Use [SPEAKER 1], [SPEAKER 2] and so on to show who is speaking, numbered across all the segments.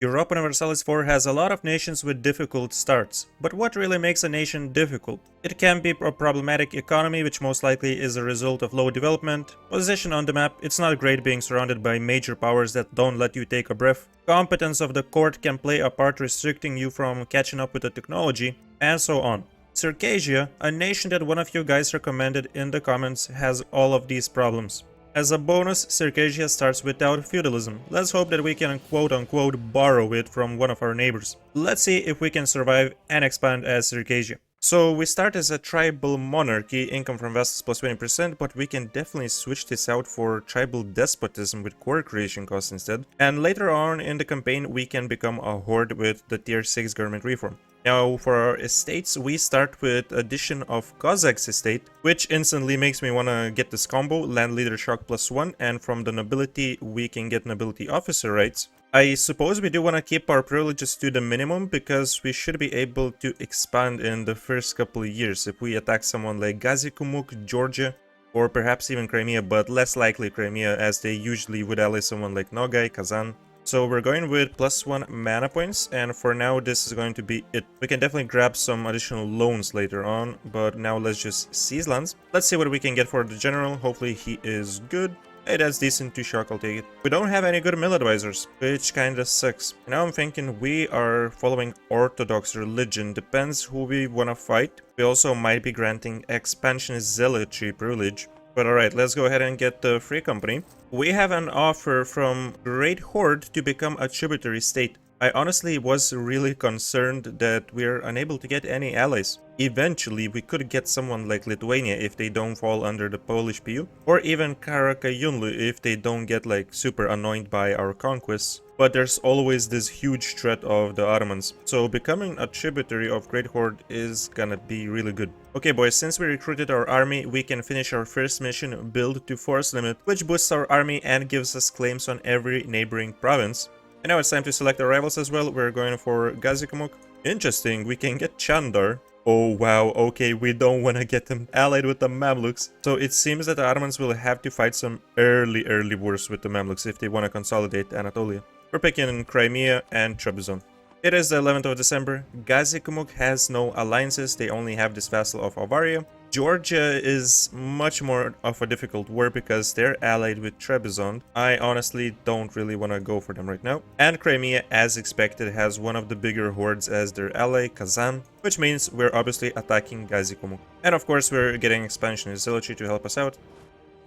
[SPEAKER 1] Europa Universalis 4 has a lot of nations with difficult starts, but what really makes a nation difficult? It can be a problematic economy, which most likely is a result of low development, position on the map, it's not great being surrounded by major powers that don't let you take a breath, competence of the court can play a part restricting you from catching up with the technology, and so on. Circassia, a nation that one of you guys recommended in the comments, has all of these problems. As a bonus, Circassia starts without feudalism. Let's hope that we can quote-unquote borrow it from one of our neighbors. Let's see if we can survive and expand as Circassia. So we start as a tribal monarchy, income from vassals plus 20%, but we can definitely switch this out for tribal despotism with core creation costs instead. And later on in the campaign we can become a horde with the tier 6 government reform. Now for our estates, we start with addition of Cossacks estate, which instantly makes me want to get this combo, land leader shock plus 1, and from the nobility we can get nobility officer rights. I suppose we do want to keep our privileges to the minimum because we should be able to expand in the first couple of years if we attack someone like Gazikumuk, Georgia, or perhaps even Crimea, but less likely Crimea as they usually would ally someone like Nogai, Kazan. So we're going with plus 1 mana points, and for now this is going to be it. We can definitely grab some additional loans later on, but now let's just seize lands. Let's see what we can get for the general. Hopefully he is good. Hey, that's decent, 2 shock, I'll take it. We don't have any good mill advisors, which kinda sucks. Now I'm thinking we are following Orthodox religion, depends who we wanna fight. We also might be granting expansion zealotry privilege. But alright, let's go ahead and get the free company. We have an offer from Great Horde to become a tributary state. I honestly was really concerned that we're unable to get any allies. Eventually, we could get someone like Lithuania if they don't fall under the Polish PU, or even Karakayunlu if they don't get like super annoyed by our conquests. But there's always this huge threat of the Ottomans, so becoming a tributary of Great Horde is gonna be really good. Okay boys, since we recruited our army, we can finish our first mission, build to force limit, which boosts our army and gives us claims on every neighboring province. And now it's time to select our rivals as well. We're going for Gazikumuk. Interesting, we can get Chandar. Oh wow, okay, we don't want to get them allied with the Mamluks. So it seems that the Ottomans will have to fight some early wars with the Mamluks if they want to consolidate Anatolia. We're picking Crimea and Trebizond. It is the 11th of December. Gazikumuk has no alliances, they only have this vassal of Avaria. Georgia is much more of a difficult war because they're allied with Trebizond. I honestly don't really want to go for them right now. And Crimea, as expected, has one of the bigger hordes as their ally, Kazan, which means we're obviously attacking Gazikumuk. And of course we're getting expansion zealotry to help us out.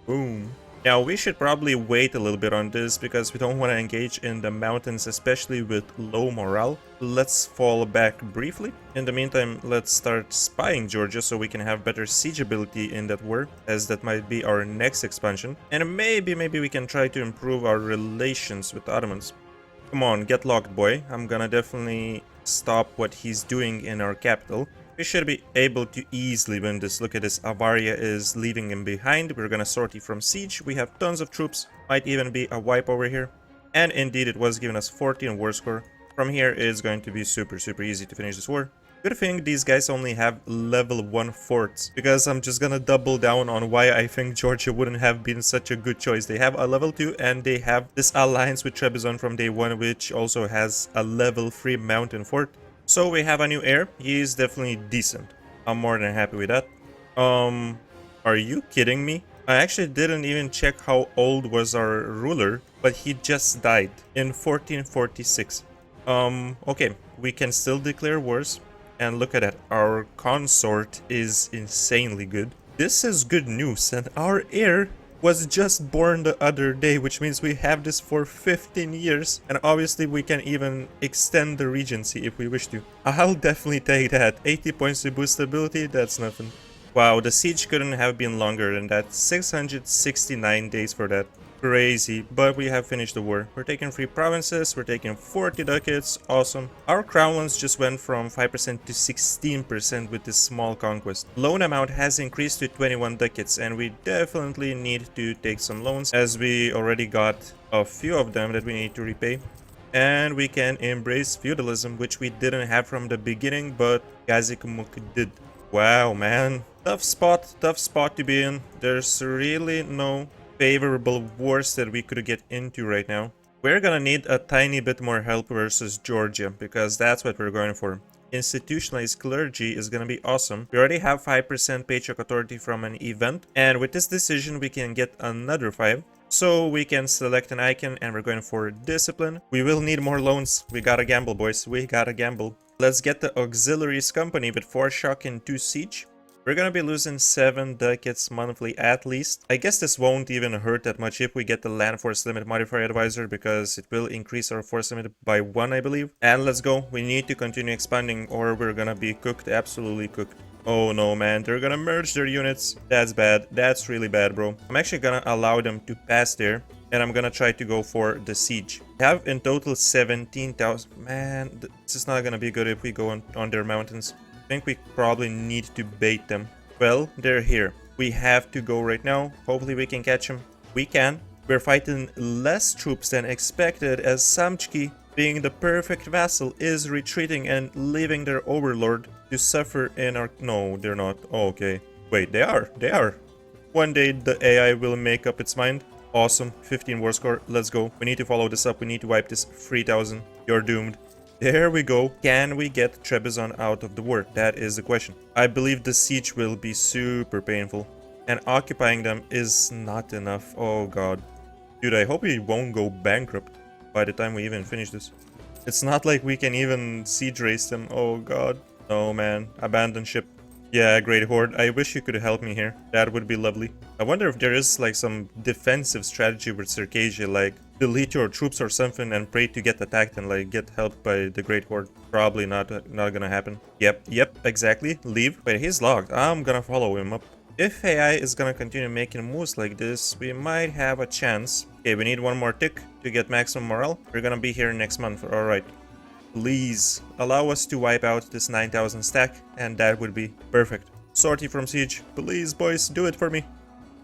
[SPEAKER 1] Boom. Now we should probably wait a little bit on this because we don't want to engage in the mountains, especially with low morale. Let's fall back briefly. In the meantime, let's start spying Georgia so we can have better siege ability in that war, as that might be our next expansion. And maybe we can try to improve our relations with the Ottomans. Come on, get locked, boy. I'm gonna definitely stop what he's doing in our capital. We should be able to easily win this. Look at this, Avaria is leaving him behind. We're gonna sortie from siege. We have tons of troops. Might even be a wipe over here. And indeed it was giving us 14 war score. From here it's going to be super easy to finish this war. Good thing these guys only have level 1 forts, because I'm just gonna double down on why I think Georgia wouldn't have been such a good choice. They have a level 2 and they have this alliance with Trebizond from day 1, which also has a level 3 mountain fort. So we have a new heir. He is definitely decent. I'm more than happy with that. Are you kidding me? I actually didn't even check how old was our ruler, but he just died in 1446. Okay, we can still declare wars. And look at that, our consort is insanely good. This is good news, and our heir was just born the other day, which means we have this for 15 years, and obviously we can even extend the regency if we wish to. I'll definitely take that. 80 points to boost stability, that's nothing. Wow, the siege couldn't have been longer than that. 669 days for that. Crazy, but we have finished the war. We're taking 3 provinces, we're taking 40 ducats, awesome. Our crown loans just went from 5% to 16% with this small conquest. Loan amount has increased to 21 ducats, and we definitely need to take some loans, as we already got a few of them that we need to repay. And we can embrace feudalism, which we didn't have from the beginning, but Gazikumuk did. Wow, man. Tough spot to be in. There's really no favorable wars that we could get into right now. We're gonna need a tiny bit more help versus Georgia, because that's what we're going for. Institutionalized clergy is gonna be awesome. We already have 5% paycheck authority from an event, and with this decision we can get another 5. So we can select an icon, and we're going for discipline. We will need more loans. We gotta gamble, boys. We gotta gamble. Let's get the auxiliaries company with 4 shock and 2 siege. We're gonna be losing 7 ducats monthly at least. I guess this won't even hurt that much if we get the land force limit modifier advisor, because it will increase our force limit by 1, I believe. And let's go. We need to continue expanding or we're gonna be cooked, absolutely cooked. Oh no, man, they're gonna merge their units. That's bad. That's really bad, bro. I'm actually gonna allow them to pass there, and I'm gonna try to go for the siege. We have in total 17,000. Man, this is not gonna be good if we go on their mountains. I think we probably need to bait them. Well, they're here. We have to go right now. Hopefully we can catch them. We can. We're fighting less troops than expected, as Samchki, being the perfect vassal, is retreating and leaving their overlord to suffer in our... No, they're not. Oh, okay. Wait, they are. They are. One day the AI will make up its mind. Awesome. 15 war score. Let's go. We need to follow this up. We need to wipe this. 3,000. You're doomed. There we go. Can we get Trebizond out of the war? That is the question. I believe the siege will be super painful, and occupying them is not enough. Oh god. Dude, I hope we won't go bankrupt by the time we even finish this. It's not like we can even siege race them. Oh god. Oh man. Abandon ship. Yeah, Great Horde. I wish you could help me here. That would be lovely. I wonder if there is like some defensive strategy with Circassia, like delete your troops or something and pray to get attacked and like get helped by the Great Horde. Probably not gonna happen. Yep, exactly. Leave. Wait, he's locked. I'm gonna follow him up. If AI is gonna continue making moves like this, we might have a chance. Okay, we need one more tick to get maximum morale. We're gonna be here next month. Alright. Please allow us to wipe out this 9,000 stack, and that would be perfect. Sortie from siege. Please, boys, do it for me.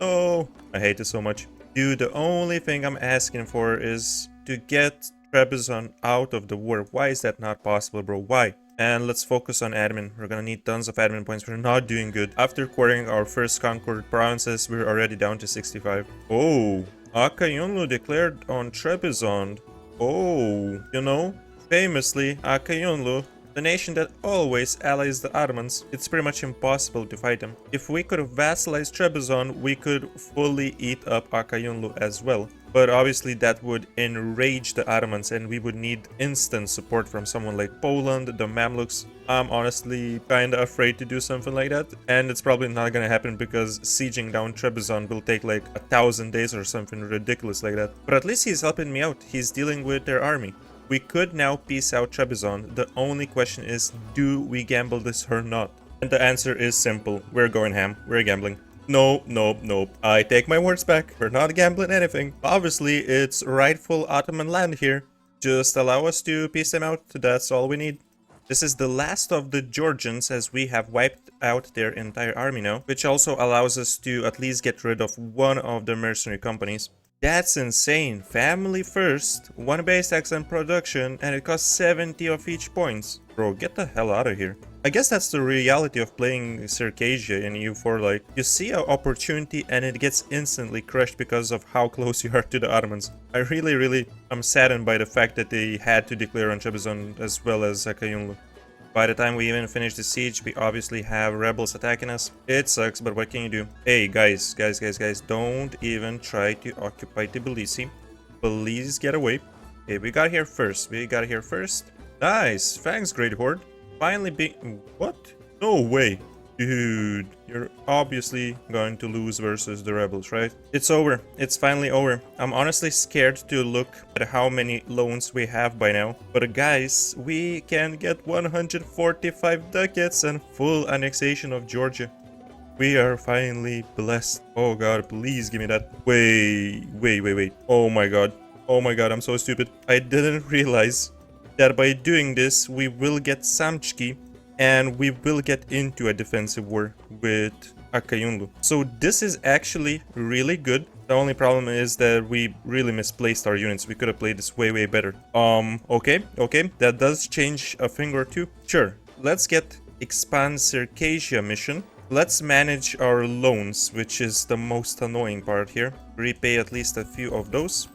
[SPEAKER 1] Oh, I hate this so much. Dude, the only thing I'm asking for is to get Trebizond out of the war. Why is that not possible, bro? Why? And let's focus on admin. We're gonna need tons of admin points. We're not doing good. After quartering our first conquered provinces, we're already down to 65. Oh, Akayunlu declared on Trebizond. Oh, you know, famously, Akayunlu, the nation that always allies the Ottomans, it's pretty much impossible to fight them. If we could vassalize Trebizond, we could fully eat up Akayunlu as well. But obviously that would enrage the Ottomans, and we would need instant support from someone like Poland, the Mamluks. I'm honestly kinda afraid to do something like that, and it's probably not gonna happen because sieging down Trebizond will take like 1,000 days or something ridiculous like that. But at least he's helping me out. He's dealing with their army. We could now peace out Trebizond. The only question is, do we gamble this or not? And the answer is simple. We're going ham. We're gambling. No. I take my words back. We're not gambling anything. Obviously, it's rightful Ottoman land here. Just allow us to peace them out. That's all we need. This is the last of the Georgians, as we have wiped out their entire army now, which also allows us to at least get rid of one of the mercenary companies. That's insane. Family first, 1 base tax and production, and it costs 70 of each points. Bro, get the hell out of here. I guess that's the reality of playing Circassia in EU4. Like, you see an opportunity and it gets instantly crushed because of how close you are to the Ottomans. I really am saddened by the fact that they had to declare on Trebizond as well as Akayunlu. By the time we even finish the siege, we obviously have rebels attacking us. It sucks, but what can you do? Hey, guys, don't even try to occupy Tbilisi. Please get away. Okay, we got here first. Nice, thanks, Great Horde. Finally being... What? No way. Dude, you're obviously going to lose versus the rebels, right? It's over. It's finally over. I'm honestly scared to look at how many loans we have by now. But guys, we can get 145 ducats and full annexation of Georgia. We are finally blessed. Oh god, please give me that. Wait. Oh my god, I'm so stupid. I didn't realize that by doing this, we will get Samchki, and we will get into a defensive war with Akayunlu. So this is actually really good. The only problem is that we really misplaced our units. We could have played this way better. Okay. That does change a thing or two. Sure. Let's get Expand Circassia mission. Let's manage our loans, which is the most annoying part here. Repay at least a few of those.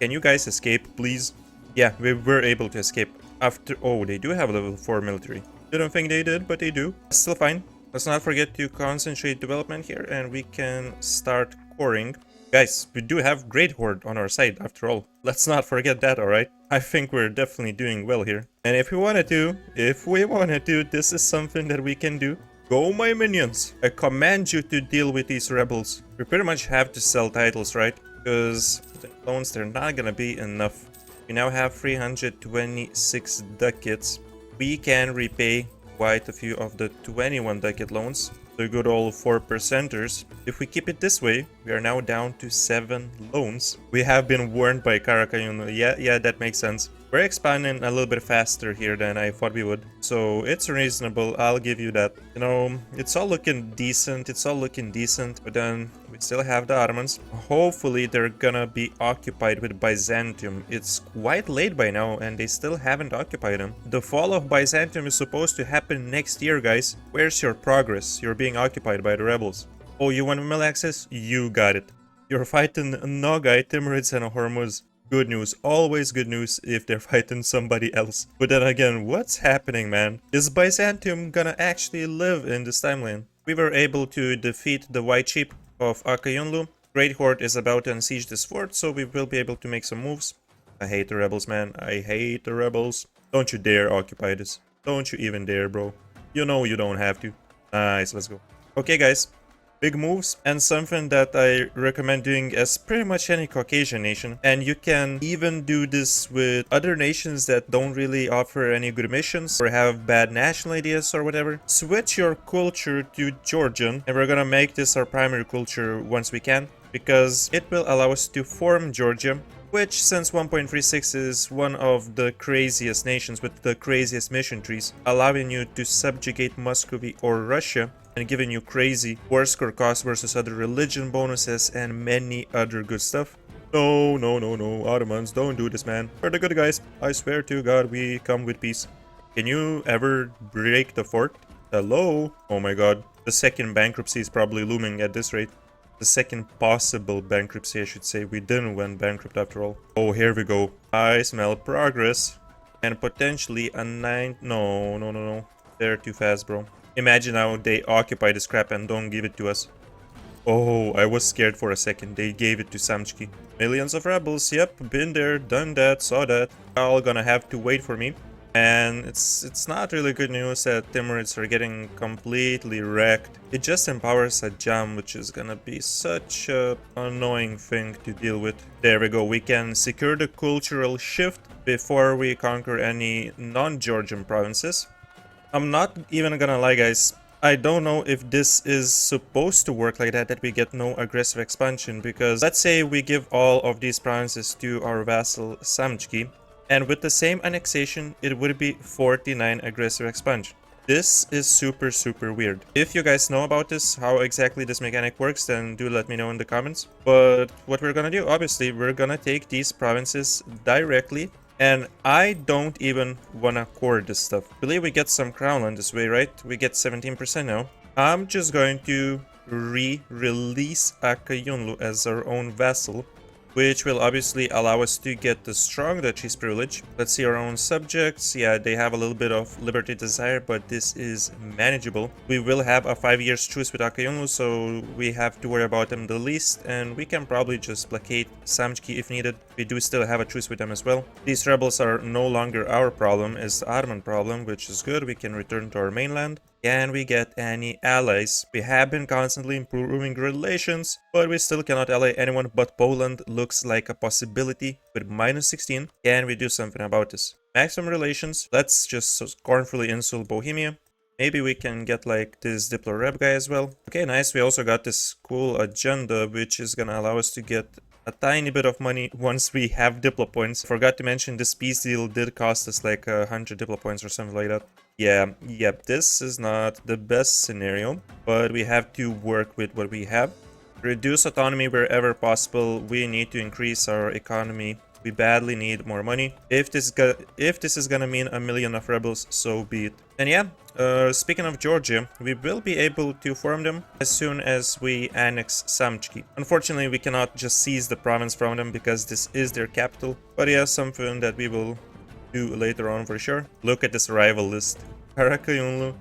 [SPEAKER 1] Can you guys escape, please? Yeah, we were able to escape. After... Oh, they do have a level 4 military. Didn't think they did, but they do. Still fine. Let's not forget to concentrate development here, and we can start coring. Guys, we do have Great Horde on our side, after all. Let's not forget that, alright? I think we're definitely doing well here. And if we wanted to, this is something that we can do. Go, my minions! I command you to deal with these rebels. We pretty much have to sell titles, right? Because the loans, they're not gonna be enough. We now have 326 ducats. We can repay quite a few of the 21 ducat loans. The good old 4%ers. If we keep it this way, we are now down to 7 loans. We have been warned by Karakayun. Yeah, that makes sense. We're expanding a little bit faster here than I thought we would. So it's reasonable, I'll give you that. You know, it's all looking decent, but then we still have the Ottomans. Hopefully they're gonna be occupied with Byzantium. It's quite late by now and they still haven't occupied them. The fall of Byzantium is supposed to happen next year, guys. Where's your progress? You're being occupied by the rebels. Oh, you want mill access? You got it. You're fighting Nogai, Timurids, and Hormuz. Good news, always good news if they're fighting somebody else. But then again, what's happening, man? Is Byzantium gonna actually live in this timeline? We were able to defeat the White Sheep of Akayunlu. Great Horde is about to unsiege this fort, so we will be able to make some moves. I hate the rebels, man. I hate the rebels. Don't you dare occupy this. Don't you even dare, bro. You know you don't have to. Nice, let's go. Okay, guys. Big moves, and something that I recommend doing as pretty much any Caucasian nation. And you can even do this with other nations that don't really offer any good missions or have bad national ideas or whatever. Switch your culture to Georgian, and we're gonna make this our primary culture once we can, because it will allow us to form Georgia, which since 1.36 is one of the craziest nations with the craziest mission trees, allowing you to subjugate Muscovy or Russia, and giving you crazy war score cost versus other religion bonuses and many other good stuff. No, Ottomans, don't do this, man. We're the good guys. I swear to God, we come with peace. Can you ever break the fort? Hello? Oh my God. The second bankruptcy is probably looming at this rate. The second possible bankruptcy, I should say. We didn't went bankrupt after all. Oh, here we go. I smell progress. And potentially a 9... No. They're too fast, bro. Imagine how they occupy this crap and don't give it to us. Oh, I was scared for a second. They gave it to Samchki. Millions of rebels. Yep, been there, done that, saw that. All gonna have to wait for me. And it's not really good news that Timurids are getting completely wrecked. It just empowers Ajam, which is gonna be such a annoying thing to deal with. There we go. We can secure the cultural shift before we conquer any non-Georgian provinces. I'm not even gonna lie, guys. I don't know if this is supposed to work like that we get no aggressive expansion, because let's say we give all of these provinces to our vassal Samchki, and with the same annexation, it would be 49 aggressive expansion. This is super weird. If you guys know about this, how exactly this mechanic works, then do let me know in the comments. But what we're gonna do, obviously, we're gonna take these provinces directly. And I don't even wanna core this stuff. I believe we get some crown land this way, right? We get 17% now. I'm just going to re-release Akayunlu as our own vassal, which will obviously allow us to get the strong duchy's privilege. Let's see our own subjects. Yeah, they have a little bit of liberty desire, but this is manageable. We will have a 5 years truce with Akayunlu, so we have to worry about them the least, and we can probably just placate Samchki if needed. We do still have a truce with them as well. These rebels are no longer our problem, it's the Ottoman problem, which is good. We can return to our mainland. Can we get any allies? We have been constantly improving relations, but we still cannot ally anyone but Poland. Looks like a possibility with -16. Can we do something about this? Maximum relations. Let's just scornfully insult Bohemia. Maybe we can get like this Diplo rep guy as well. Okay, nice. We also got this cool agenda, which is gonna allow us to get a tiny bit of money once we have Diplo points. Forgot to mention this peace deal did cost us like 100 Diplo points or something like that. Yeah, this is not the best scenario, but we have to work with what we have. Reduce autonomy wherever possible. We need to increase our economy We badly need more money. If this is gonna mean a million of rebels, so be it. And yeah, speaking of Georgia, we will be able to form them as soon as we annex Samchki. Unfortunately, we cannot just seize the province from them because this is their capital. But yeah, something that we will do later on for sure. Look at this rival list. Karakayunlu,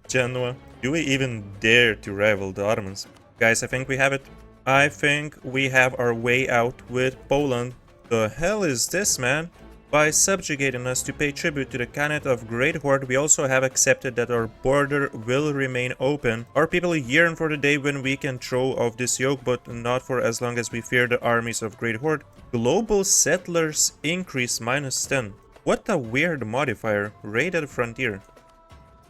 [SPEAKER 1] Genoa. Do we even dare to rival the Ottomans? Guys, I think we have it. I think we have our way out with Poland. The hell is this, man? By subjugating us to pay tribute to the Khanate of Great Horde, we also have accepted that our border will remain open. Our people yearn for the day when we can throw off this yoke, but not for as long as we fear the armies of Great Horde. Global settlers increase -10. What a weird modifier. Raided frontier.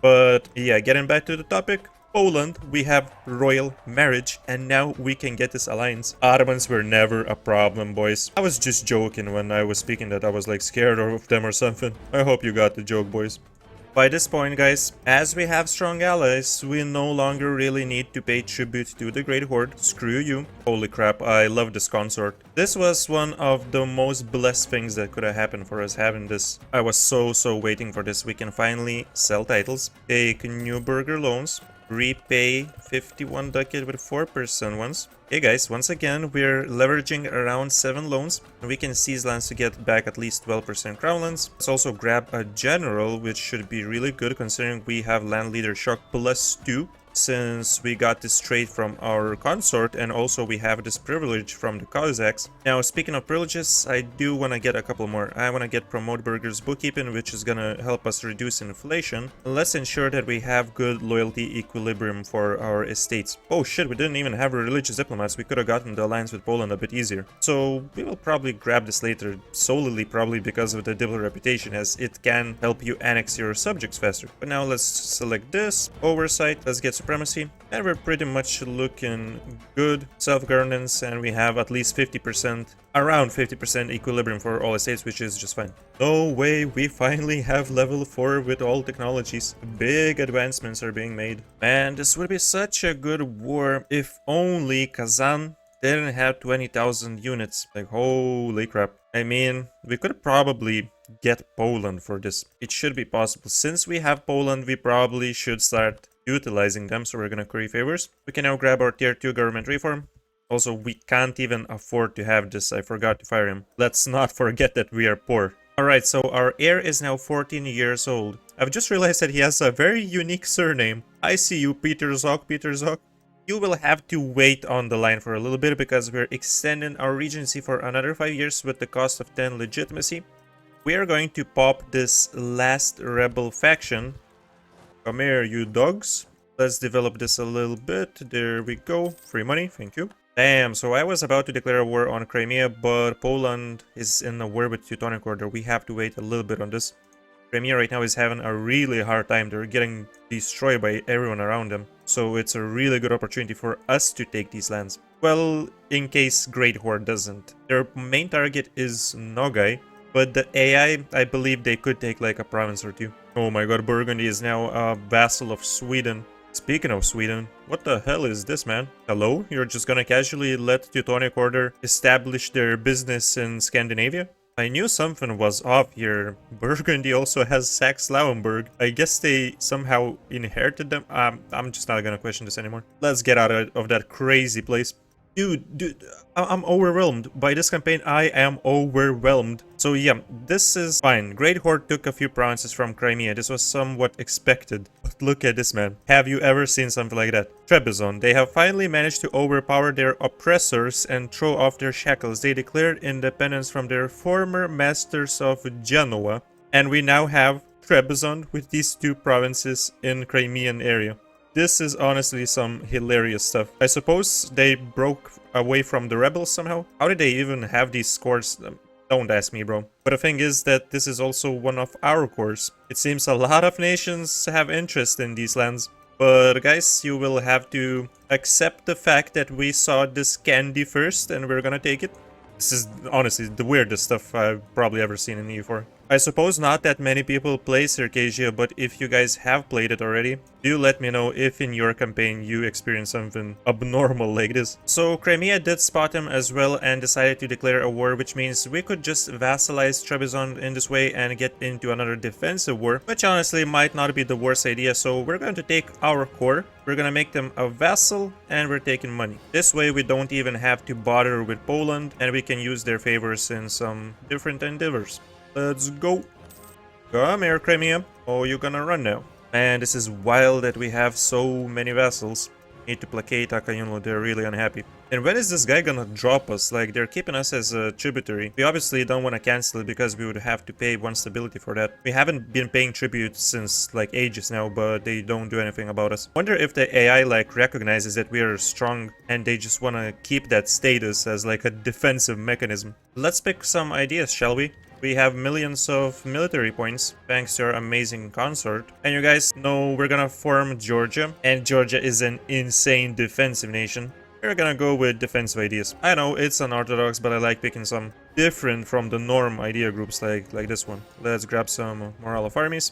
[SPEAKER 1] But yeah, getting back to the topic. Poland, we have royal marriage, and now we can get this alliance. Ottomans were never a problem, boys. I was just joking when I was speaking that I was like scared of them or something. I hope you got the joke, boys. By this point, guys, as we have strong allies, we no longer really need to pay tribute to the Great Horde. Screw you. Holy crap, I love this consort. This was one of the most blessed things that could have happened for us having this. I was so waiting for this. We can finally sell titles, take new burger loans, repay 51 ducat with 4% ones. Hey guys, once again, we're leveraging around 7 loans. We can seize lands to get back at least 12% crown lands. Let's also grab a general, which should be really good considering we have land leader shock +2. Since we got this trade from our consort, and also we have this privilege from the Cossacks. Now, speaking of privileges, I do want to get a couple more. I want to get Promote Burgers Bookkeeping, which is gonna help us reduce inflation. Let's ensure that we have good loyalty equilibrium for our estates. Oh shit, we didn't even have religious diplomats. We could have gotten the alliance with Poland a bit easier. So we will probably grab this later, solely probably because of the diplomat reputation, as it can help you annex your subjects faster. But now let's select this, oversight, let's get supremacy, and we're pretty much looking good. Self-governance, and we have at least 50%, around 50% equilibrium for all estates, which is just fine. No way, we finally have level 4 with all technologies. Big advancements are being made. Man, this would be such a good war if only Kazan didn't have 20,000 units. Like, holy crap. I mean, we could probably get Poland for this. It should be possible. Since we have Poland, we probably should start utilizing them, so we're gonna curry favors. We can now grab our tier 2 government reform. Also, we can't even afford to have this. I forgot to fire him. Let's not forget that we are poor. Alright, so our heir is now 14 years old. I've just realized that he has a very unique surname. I see you, Peter Zok, Peter Zok. You will have to wait on the line for a little bit because we're extending our regency for another 5 years with the cost of 10 legitimacy. We are going to pop this last rebel faction. Come here, you dogs. Let's develop this a little bit. There we go. Free money, thank you. Damn, so I was about to declare a war on Crimea, but Poland is in a war with Teutonic Order. We have to wait a little bit on this. Crimea right now is having a really hard time. They're getting destroyed by everyone around them. So it's a really good opportunity for us to take these lands. Well, in case Great Horde doesn't. Their main target is Nogai, but the AI, I believe they could take like a province or two. Oh my god, Burgundy is now a vassal of Sweden. Speaking of Sweden, what the hell is this, man? Hello? You're just gonna casually let Teutonic Order establish their business in Scandinavia? I knew something was off here. Burgundy also has Saxe-Lauenburg. I guess they somehow inherited them. I'm just not gonna question this anymore. Let's get out of that crazy place. Dude, I'm overwhelmed. By this campaign, I am overwhelmed. So yeah, this is fine. Great Horde took a few provinces from Crimea. This was somewhat expected. But look at this, man. Have you ever seen something like that? Trebizond. They have finally managed to overpower their oppressors and throw off their shackles. They declared independence from their former masters of Genoa. And we now have Trebizond with these 2 provinces in Crimean area. This is honestly some hilarious stuff. I suppose they broke away from the rebels somehow? How did they even have these scores? Don't ask me, bro. But the thing is that this is also one of our cores. It seems a lot of nations have interest in these lands. But guys, you will have to accept the fact that we saw this candy first and we're gonna take it. This is honestly the weirdest stuff I've probably ever seen in EU4. I suppose not that many people play Circassia, but if you guys have played it already, do let me know if in your campaign you experience something abnormal like this. So Crimea did spot him as well and decided to declare a war, which means we could just vassalize Trebizond in this way and get into another defensive war, which honestly might not be the worst idea. So we're going to take our core, we're gonna make them a vassal, and we're taking money. This way we don't even have to bother with Poland, and we can use their favors in some different endeavors. Let's go. Come here, Crimea. Oh, you're gonna run now. Man, this is wild that we have so many vassals. Need to placate Akayunlu, they're really unhappy. And when is this guy gonna drop us? Like, they're keeping us as a tributary. We obviously don't want to cancel it because we would have to pay 1 stability for that. We haven't been paying tribute since like ages now, but they don't do anything about us. Wonder if the AI like recognizes that we are strong and they just want to keep that status as like a defensive mechanism. Let's pick some ideas, shall we? We have millions of military points thanks to our amazing consort. And you guys know we're gonna form Georgia, and Georgia is an insane defensive nation. We're gonna go with defensive ideas. I know it's unorthodox, but I like picking some different from the norm idea groups like this one. Let's grab some morale of armies.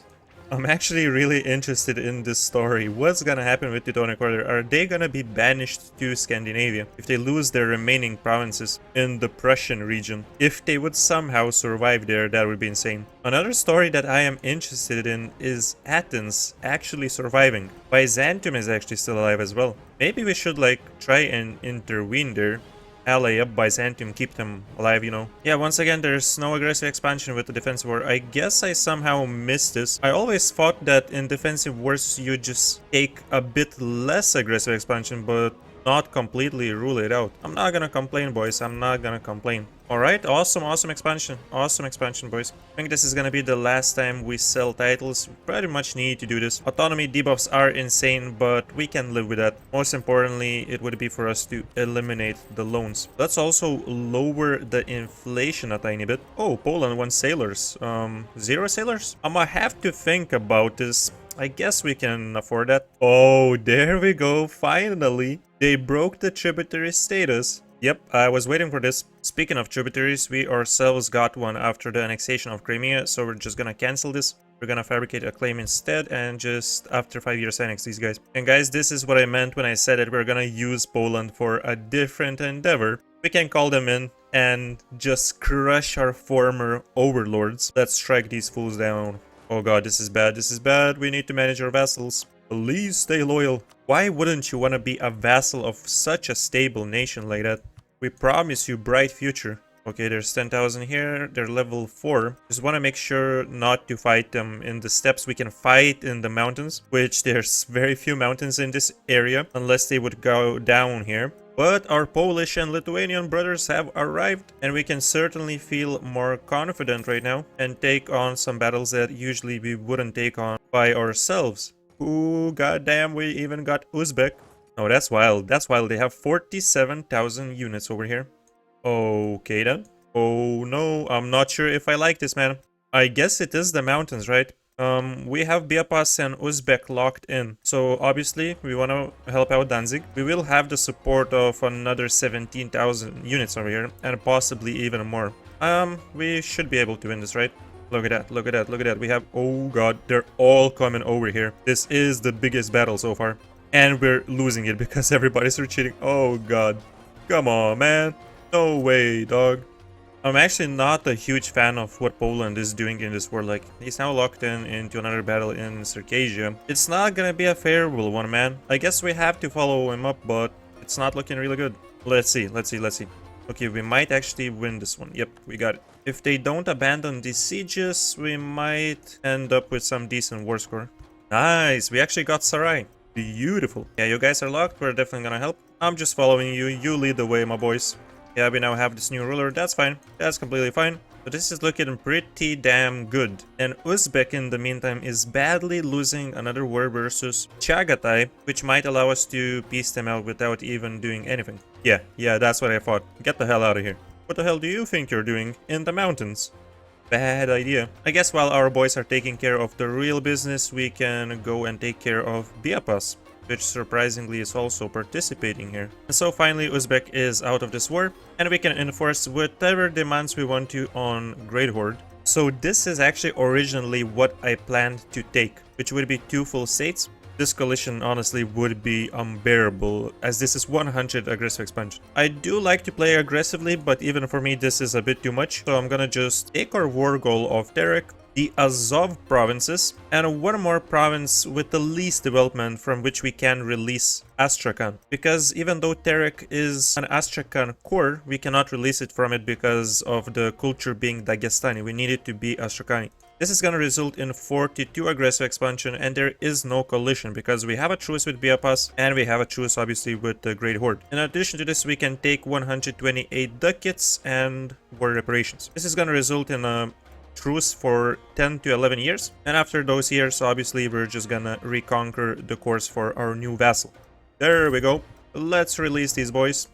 [SPEAKER 1] I'm actually really interested in this story. What's gonna happen with Teutonic Order? Are they gonna be banished to Scandinavia if they lose their remaining provinces in the Prussian region? If they would somehow survive there, that would be insane. Another story that I am interested in is Athens actually surviving. Byzantium is actually still alive as well. Maybe we should like try and intervene there. Ally up Byzantium, keep them alive, you know. Yeah, once again, there's no aggressive expansion with the defensive war. I guess I somehow missed this. I always thought that in defensive wars you just take a bit less aggressive expansion, but not completely rule it out. I'm not gonna complain, boys. I'm not gonna complain. Alright, awesome expansion. Awesome expansion, boys. I think this is gonna be the last time we sell titles. We pretty much need to do this. Autonomy debuffs are insane, but we can live with that. Most importantly, it would be for us to eliminate the loans. Let's also lower the inflation a tiny bit. Oh, Poland wants sailors. 0 sailors? I'm gonna have to think about this. I guess we can afford that. Oh, there we go. Finally, they broke the tributary status. Yep, I was waiting for this. Speaking of tributaries, we ourselves got one after the annexation of Crimea, so we're just gonna cancel this. We're gonna fabricate a claim instead and just after 5 years annex these guys. And guys, this is what I meant when I said that we're gonna use Poland for a different endeavor. We can call them in and just crush our former overlords. Let's strike these fools down. Oh god, this is bad, this is bad. We need to manage our vassals. Please stay loyal. Why wouldn't you want to be a vassal of such a stable nation like that? We promise you bright future. Okay, there's 10,000 here. They're level 4. Just want to make sure not to fight them in the steppes. We can fight in the mountains, which there's very few mountains in this area, unless they would go down here. But our Polish and Lithuanian brothers have arrived, and we can certainly feel more confident right now and take on some battles that usually we wouldn't take on by ourselves. Ooh, goddamn, we even got Uzbek. Oh, that's wild. That's wild. They have 47,000 units over here. Okay, then. Oh, no. I'm not sure if I like this, man. I guess it is the mountains, right? We have Biapas and Uzbek locked in. So, obviously, we want to help out Danzig. We will have the support of another 17,000 units over here. And possibly even more. We should be able to win this, right? Look at that, look at that, look at that. We have, oh god, they're all coming over here. This is the biggest battle so far. And we're losing it because everybody's retreating. Oh god. Come on, man. No way, dog. I'm actually not a huge fan of what Poland is doing in this war. Like, he's now locked in into another battle in Circassia. It's not gonna be a favorable one, man. I guess we have to follow him up, but it's not looking really good. Let's see, let's see, let's see. Okay, we might actually win this one. Yep, we got it. If they don't abandon these sieges, we might end up with some decent war score. Nice, we actually got Sarai. Beautiful. Yeah, you guys are locked. We're definitely gonna help. I'm just following you. You lead the way, my boys. Yeah, we now have this new ruler. That's fine. That's completely fine. But this is looking pretty damn good. And Uzbek, in the meantime, is badly losing another war versus Chagatai, which might allow us to piece them out without even doing anything. Yeah, that's what I thought. Get the hell out of here. What the hell do you think you're doing in the mountains? Bad idea. I guess while our boys are taking care of the real business, we can go and take care of Biapas, which surprisingly is also participating here. And so finally Uzbek is out of this war, and we can enforce whatever demands we want to on Great Horde. So this is actually originally what I planned to take, which would be 2 full states. This coalition honestly would be unbearable, as this is 100 aggressive expansion. I do like to play aggressively, but even for me this is a bit too much. So I'm gonna just take our war goal of Terek, the Azov provinces, and one more province with the least development from which we can release Astrakhan. Because even though Terek is an Astrakhan core, we cannot release it from it because of the culture being Dagestani. We need it to be Astrakhani. This is going to result in 42 aggressive expansion, and there is no coalition because we have a truce with Biapas and we have a truce obviously with the Great Horde. In addition to this, we can take 128 ducats and war reparations. This is going to result in a truce for 10 to 11 years, and after those years obviously we're just gonna reconquer the course for our new vassal. There we go. Let's release these boys.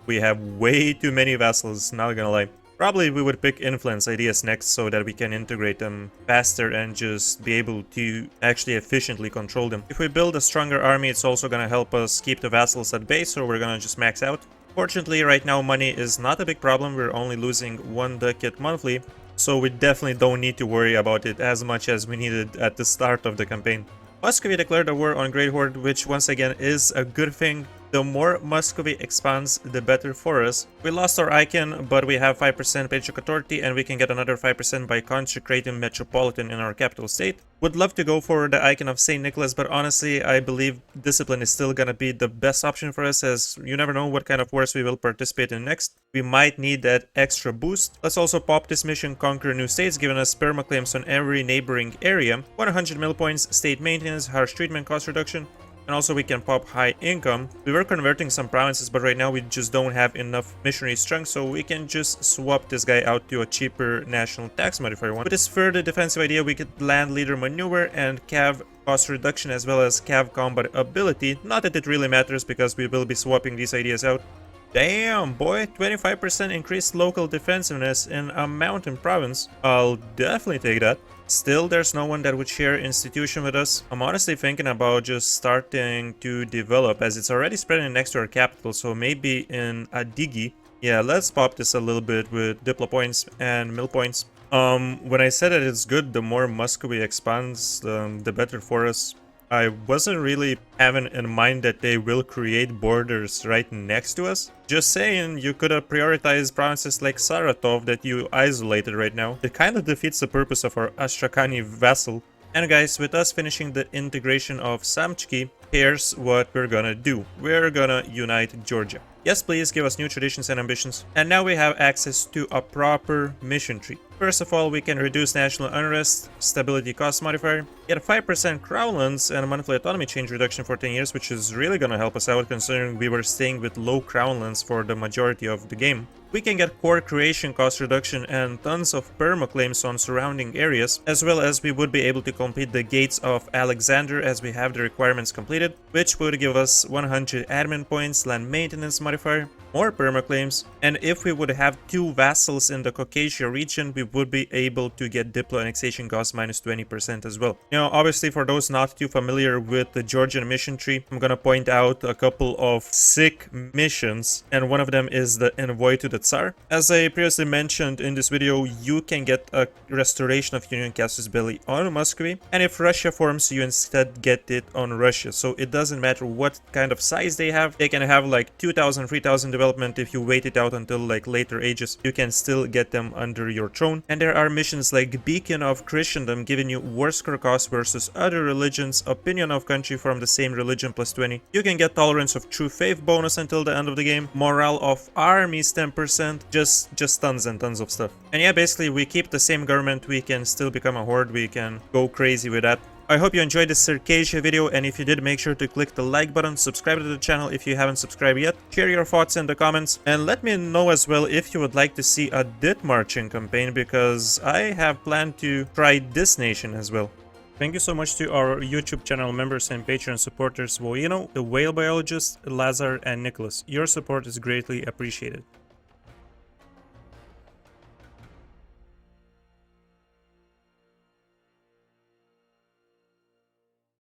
[SPEAKER 1] We have way too many vassals, not gonna lie. Probably we would pick influence ideas next so that we can integrate them faster and just be able to actually efficiently control them. If we build a stronger army, it's also gonna help us keep the vassals at bay, so we're gonna just max out. Fortunately, right now money is not a big problem. We're only losing 1 ducat monthly, so we definitely don't need to worry about it as much as we needed at the start of the campaign. Muscovy declared a war on Great Horde, which once again is a good thing. The more Muscovy expands, the better for us. We lost our icon, but we have 5% patriarch authority, and we can get another 5% by consecrating Metropolitan in our capital state. Would love to go for the icon of Saint Nikolas, but honestly, I believe discipline is still gonna be the best option for us, as you never know what kind of wars we will participate in next. We might need that extra boost. Let's also pop this mission, Conquer New States, giving us permaclaims on every neighboring area. 100 mil points, state maintenance, harsh treatment, cost reduction. And also we can pop high income. We were converting some provinces, but right now we just don't have enough missionary strength, so we can just swap this guy out to a cheaper national tax modifier one. With this further defensive idea, we could land leader maneuver and cav cost reduction as well as cav combat ability. Not that it really matters because we will be swapping these ideas out. Damn, boy, 25% increased local defensiveness in a mountain province. I'll definitely take that. Still, there's no one that would share institution with us. I'm honestly thinking about just starting to develop, as it's already spreading next to our capital, so maybe in Adigi. Yeah, let's pop this a little bit with diplo points and mil points. When I said that it's good, the more Muscovy expands, the better for us. I wasn't really having in mind that they will create borders right next to us. Just saying, you could have prioritized provinces like Saratov that you isolated right now. It kind of defeats the purpose of our Astrakhani vassal. And guys, with us finishing the integration of Samchki, here's what we're gonna do. We're gonna unite Georgia. Yes, please give us new traditions and ambitions. And now we have access to a proper mission tree. First of all, we can reduce national unrest, stability cost modifier, get 5% crownlands and a monthly autonomy change reduction for 10 years, which is really gonna help us out considering we were staying with low crownlands for the majority of the game. We can get core creation cost reduction and tons of permaclaims on surrounding areas, as well as we would be able to complete the Gates of Alexander as we have the requirements completed, which would give us 100 admin points, land maintenance modifier, more permaclaims, and if we would have 2 vassals in the Caucasia region, we would be able to get Diplo annexation cost minus 20% as well. Now, obviously, for those not too familiar with the Georgian mission tree, I'm gonna point out a couple of sick missions, and one of them is the Envoy to the Tsar. As I previously mentioned in this video, you can get a restoration of Union Casus Belli on Muscovy, and if Russia forms, you instead get it on Russia. So it doesn't matter what kind of size they have. They can have like 2,000, 3,000 development. If you wait it out until like later ages, you can still get them under your throne. And there are missions like Beacon of Christendom, giving you war score cost versus other religions, opinion of country from the same religion plus 20. You can get tolerance of true faith bonus until the end of the game, morale of armies 10%, just tons and tons of stuff. And yeah, basically we keep the same government, we can still become a horde, we can go crazy with that. I hope you enjoyed this Circassia video, and if you did, make sure to click the like button, subscribe to the channel if you haven't subscribed yet, share your thoughts in the comments, and let me know as well if you would like to see a dit marching campaign, because I have planned to try this nation as well. Thank you so much to our YouTube channel members and Patreon supporters Woeno, the Whale Biologist, Lazar, and Nikolas. Your support is greatly appreciated.